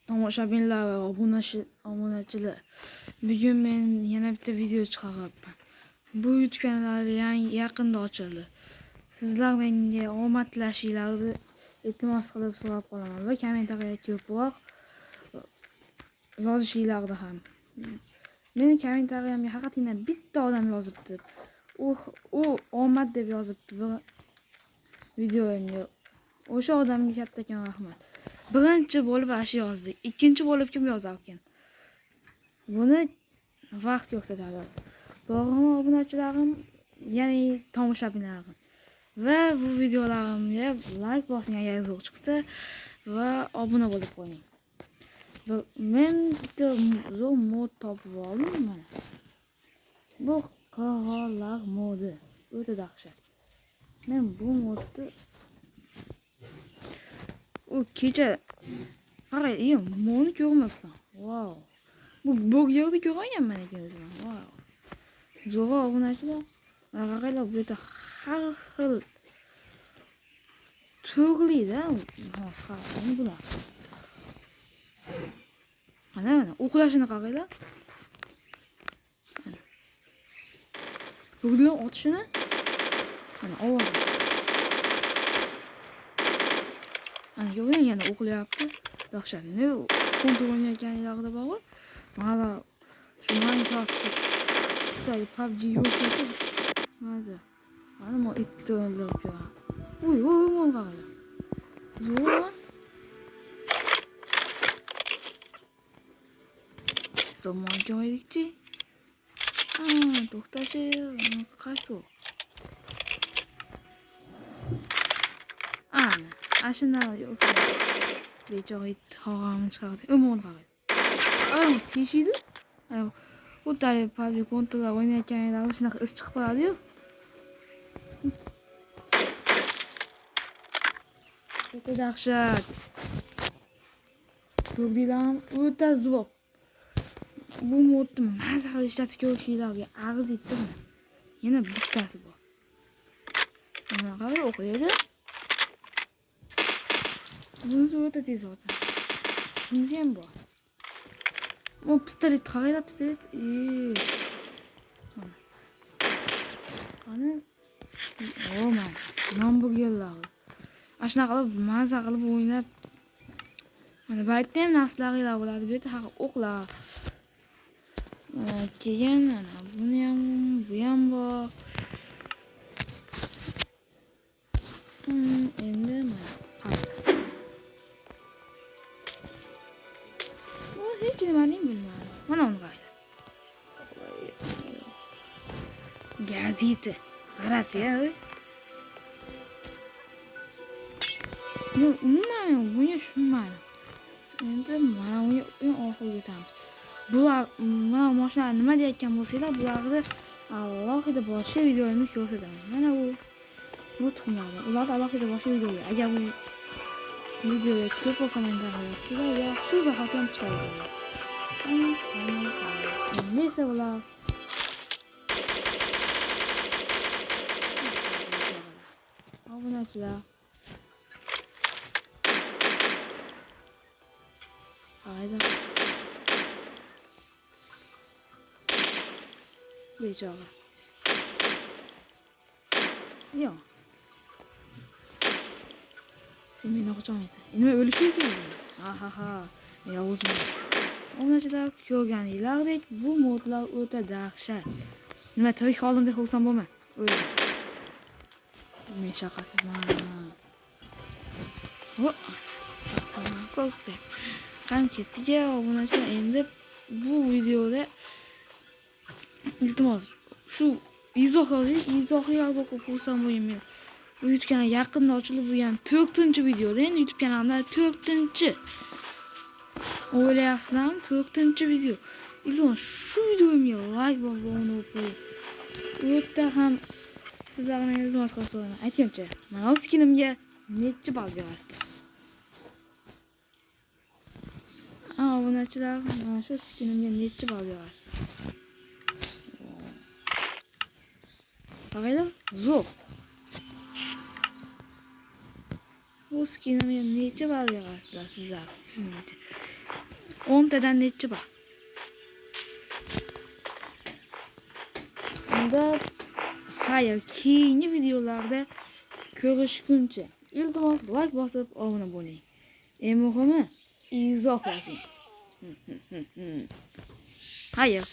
Tomoshabinlar va obunachilar. Bugun men yana bitta video chiqaryapman. Bu YouTube kanali yaqinda ochildi. Sizlar menga omad tilashinglarni iltimos qilib so'rab qolaman va kommentariyaga ko'proq yozishinglarni ham. Meni kommentariyamga faqatgina bitta odam yozibdi. U omad deb yozibdi videoyimga. O'sha odamga kattakon rahmat. Birinchi bo'lib ashi yozdi. Ikkinchi bo'lib kim yozarkan? Buni vaqt ko'rsatadi. To'g'rimi obunachilarim, ya'ni tomoshabinlarim. Va bu videolarimga like bosing agar zo'r chiqsa va obuna bo'lib qo'ying. Men bitta zo'r mod topib oldim mana. Bu qirg'oqlar modi. O'ta dahshat. Men bu modni kecha qarang, moni ko'rmayapman. Wow. Bu yerda ko'rganman ekan o'zim. Wow. Zo'r obunachilar. Qaranglar, bu yerda har xil turli-da masxara bular. Mana uxlashini qaranglar. Bular otishini mana ovoz. Ana ko'ring, yana o'qlayapti. Dahshat. Ne kontrol o'ynayotganlarida bor. Mana shu Minecraft Xitoy PUBG yo'q. Maza. Mana itni o'ldirib qo'yaman. Uy, mon qarang. Zo'rmi? Somon jo'ydikchi. To'xtachi, qaysi? Ashina yo'q. Bechora it hog'amni chiqardi. Mon qarang. Teshidi. U tarif PUBG kontrollar o'ynayotganlar shunaqa is chiqib qoladi-yu. O'ta dahshat. Ko'rdinglarmi? O'ta zo'r. Bu modni maza qilib ishlatib ko'rishinglarga arz etdim. Yana bittasi bor. Mana qarang, o'qiydi. Bunisi o'ta tez o'tadi. Bunisi ham bor. O pistolet qaranglar, pistolet. Mana. Man hamburgerlar. Ashuna qilib maza qilib o'ynab. Mana bu yerda ham narsalar bo'ladi. Bu yerda haqi o'qlar. Keyin buni ham, bu ham bor. Endi mana hech nimaning bilmadim. Mana uni qarang. Gazeta. Qarang-ya. Umuman bunga tushunmadim. Endi mana unga oxiriga o'tamiz. Bular mana mashinalar nima deyotgan bo'lsanglar, bularni alohida boshqa videoyimni ko'rsataman. Mana bu tuxumlar. Ularni alohida boshqa videoga. Agar bu videoga ko'proq kommentar yozsanglar, yaxshi zahot ham chiqadi. Neyse ular. Obunachilar. Hayda. Bechora. Yo'q. Sen meni qo'chamaysan. Nima o'lishing kerak? Ha. Yovuzman. Obunachilar, ko'rganinglardek bu modlar o'ta dahshat. Nima tirik holimda xursand bo'lma. O'yla. Men shaqasizman. Qo'rqdim. Qani ketdi-ya obunachilar. Endi bu videoda iltimos shu izohlarga o'qib xursand bo'ling. Bu YouTube kanali yaqinda ochilib, bu ham 4-videoda. Endi YouTube kanalimda 4-chi. O'ylayapsizlarmi? 4-video. Iltimos shu videomga like bosib qo'ying. O'ta ham sizlarga iltimos qilib so'raman. Aytingchi, mana bu skinimga necha ball berasizlar? Obunachilar, mana shu skinimga necha ball berasizlar? Qaranglar, zo'r. Bu skinimga necha ball berasizlar sizlar? Sizningcha. 10 tadan nechi bor? Unda hayır, keyingi videolarda ko'rishguncha iltimos like bosib obuna bo'ling. Eng muhimi izoh yozing. Hayır.